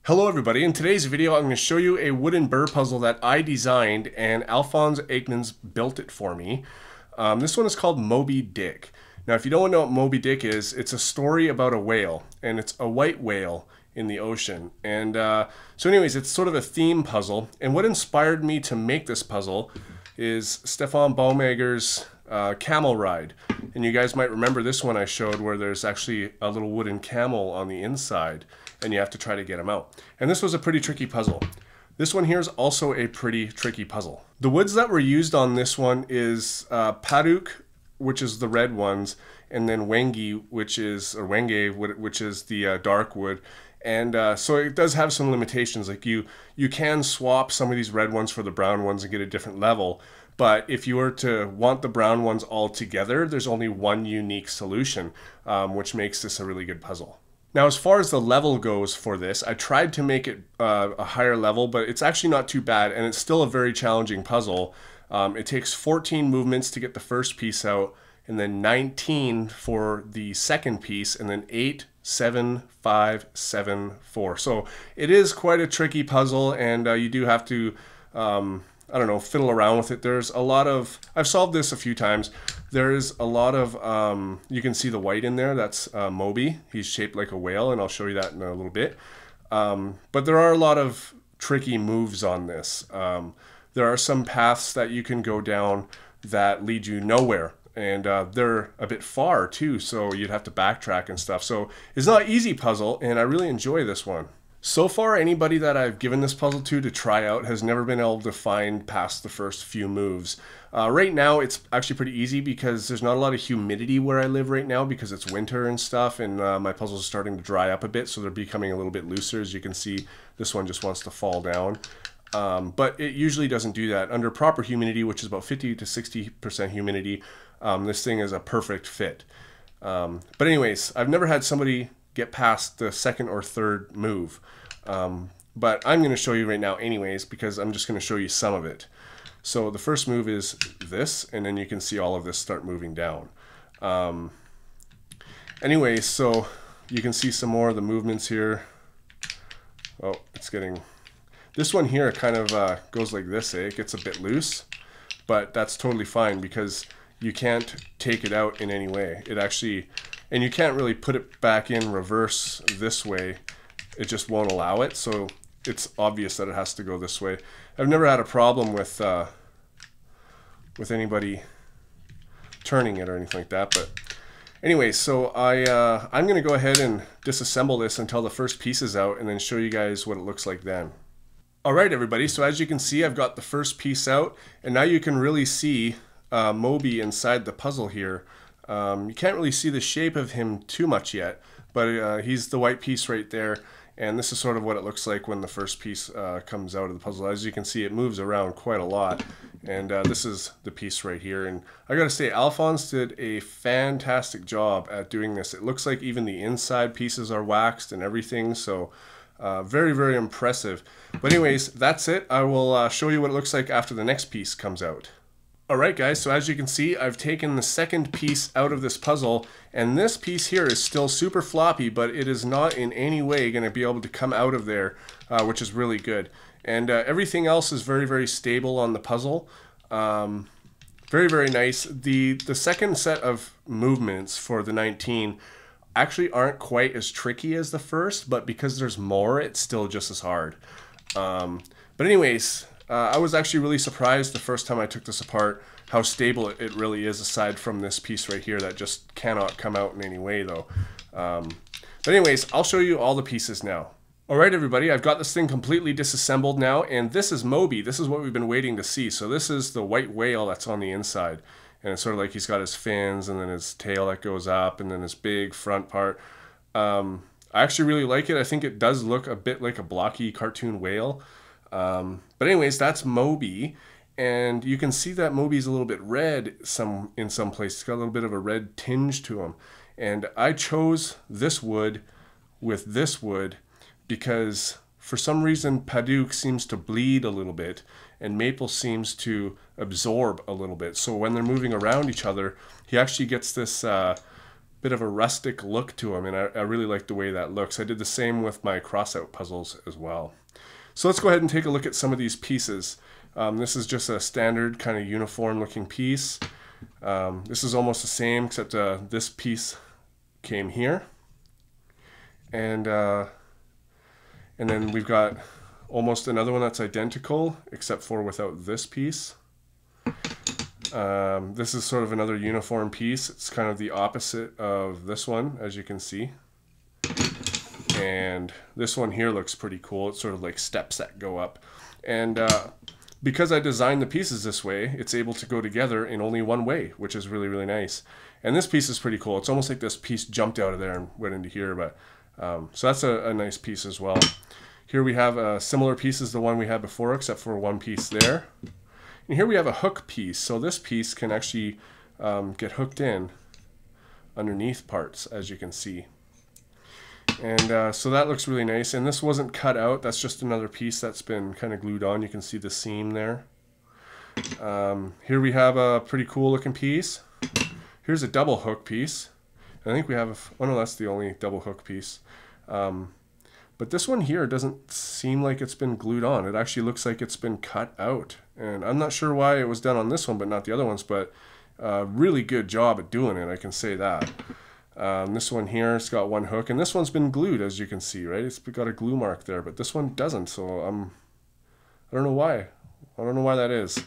Hello everybody, in today's video I'm going to show you a wooden burr puzzle that I designed and Alphonse Aikmans built it for me. This one is called Moby Dick. Now if you don't know what Moby Dick is, it's a story about a whale, and it's a white whale in the ocean. And so anyways, it's sort of a theme puzzle, and what inspired me to make this puzzle is Stefan Baumager's camel ride. And you guys might remember this one I showed where there's actually a little wooden camel on the inside and you have to try to get him out. And this was a pretty tricky puzzle. This one here is also a pretty tricky puzzle. The woods that were used on this one is Paduk, which is the red ones, and then Wenge, which is the dark wood. And so it does have some limitations. Like you can swap some of these red ones for the brown ones and get a different level. But if you were to want the brown ones all together, there's only one unique solution, which makes this a really good puzzle. Now, as far as the level goes for this, I tried to make it a higher level, but it's actually not too bad, and it's still a very challenging puzzle. It takes 14 movements to get the first piece out, and then 19 for the second piece, and then 8, 7, 5, 7, 4. So it is quite a tricky puzzle, and you do have to I don't know, fiddle around with it. There's a lot of, I've solved this a few times. There's a lot of, you can see the white in there, that's Moby. He's shaped like a whale, and I'll show you that in a little bit. But there are a lot of tricky moves on this. There are some paths that you can go down that lead you nowhere, and they're a bit far too, so you'd have to backtrack and stuff. So it's not an easy puzzle, and I really enjoy this one. So far, anybody that I've given this puzzle to try out has never been able to find past the first few moves. Right now, it's actually pretty easy because there's not a lot of humidity where I live right now because it's winter and stuff, and my puzzles are starting to dry up a bit, so they're becoming a little bit looser. As you can see, this one just wants to fall down. But it usually doesn't do that. Under proper humidity, which is about 50 to 60% humidity, this thing is a perfect fit. But anyways, I've never had somebody get past the second or third move. But I'm going to show you right now anyways, because I'm just going to show you some of it. So the first move is this, and then you can see all of this start moving down. Anyways, so you can see some more of the movements here. Oh, it's getting... This one here kind of goes like this, eh? It gets a bit loose, but that's totally fine because you can't take it out in any way. It actually... And you can't really put it back in reverse this way. It just won't allow it, so it's obvious that it has to go this way. I've never had a problem with anybody turning it or anything like that. But anyway, so I'm going to go ahead and disassemble this until the first piece is out, and then show you guys what it looks like then. Alright everybody, so as you can see, I've got the first piece out, and now you can really see Moby inside the puzzle here. You can't really see the shape of him too much yet, but he's the white piece right there, and this is sort of what it looks like when the first piece comes out of the puzzle. As you can see, it moves around quite a lot, and this is the piece right here. And I gotta say, Alphonse did a fantastic job at doing this. It looks like even the inside pieces are waxed and everything, so very, very impressive. But anyways, that's it. I will show you what it looks like after the next piece comes out. Alright guys, so as you can see, I've taken the second piece out of this puzzle, and this piece here is still super floppy, but it is not in any way going to be able to come out of there, which is really good. And everything else is very, very stable on the puzzle. Very, very nice. The second set of movements for the 19 actually aren't quite as tricky as the first, but because there's more, it's still just as hard. But anyways... I was actually really surprised the first time I took this apart how stable it really is, aside from this piece right here that just cannot come out in any way though. But anyways, I'll show you all the pieces now. Alright everybody, I've got this thing completely disassembled now, and this is Moby. This is what we've been waiting to see. So this is the white whale that's on the inside, and it's sort of like he's got his fins and then his tail that goes up and then his big front part. I actually really like it. I think it does look a bit like a blocky cartoon whale. But anyways, that's Moby, and you can see that Moby's a little bit red in some places. It's got a little bit of a red tinge to him. And I chose this wood with this wood because for some reason Paduk seems to bleed a little bit and maple seems to absorb a little bit. So when they're moving around each other, he actually gets this bit of a rustic look to them, and I really like the way that looks. I did the same with my cross-out puzzles as well. So let's go ahead and take a look at some of these pieces. This is just a standard kind of uniform looking piece. This is almost the same, except this piece came here. And then we've got almost another one that's identical, except for without this piece. This is sort of another uniform piece. It's kind of the opposite of this one, as you can see. And this one here looks pretty cool. It's sort of like steps that go up. And because I designed the pieces this way, it's able to go together in only one way, which is really, really nice. And this piece is pretty cool. It's almost like this piece jumped out of there and went into here. But so that's a nice piece as well. Here we have a similar piece as the one we had before, except for one piece there. And here we have a hook piece. So this piece can actually get hooked in underneath parts, as you can see. And so that looks really nice. And this wasn't cut out. That's just another piece that's been kind of glued on. You can see the seam there. Here we have a pretty cool looking piece. Here's a double hook piece. I think we have, oh no, that's the only double hook piece. But this one here doesn't seem like it's been glued on. It actually looks like it's been cut out. And I'm not sure why it was done on this one but not the other ones, but really good job at doing it, I can say that. This one here, it's got one hook, and this one's been glued, as you can see, right? It's got a glue mark there, but this one doesn't, so I don't know why. I don't know why that is.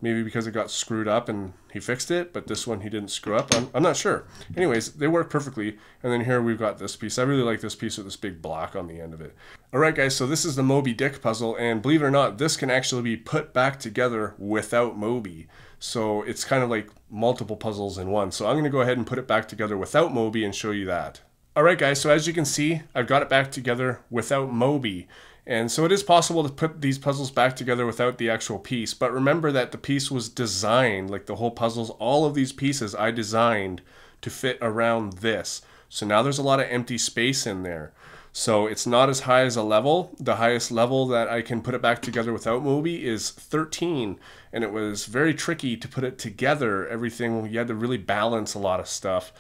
Maybe because it got screwed up and he fixed it, but this one he didn't screw up. I'm not sure. Anyways, they work perfectly. And then here we've got this piece. I really like this piece with this big block on the end of it. All right, guys, so this is the Moby Dick puzzle, and believe it or not, this can actually be put back together without Moby. So it's kind of like multiple puzzles in one. So I'm going to go ahead and put it back together without Moby and show you that. All right, guys, so as you can see, I've got it back together without Moby. And so it is possible to put these puzzles back together without the actual piece. But remember that the piece was designed, like the whole puzzles, all of these pieces I designed to fit around this. So now there's a lot of empty space in there. So it's not as high as a level. The highest level that I can put it back together without Moby is 13. And it was very tricky to put it together. Everything, you had to really balance a lot of stuff.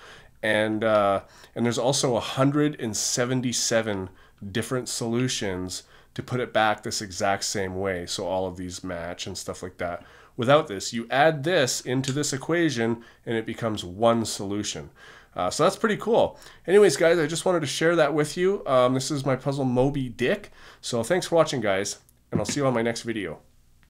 And there's also 177 different solutions to put it back this exact same way, so all of these match and stuff like that. Without this, you add this into this equation and it becomes one solution. So that's pretty cool. Anyways, guys, I just wanted to share that with you. This is my puzzle Moby Dick. So thanks for watching, guys, and I'll see you on my next video.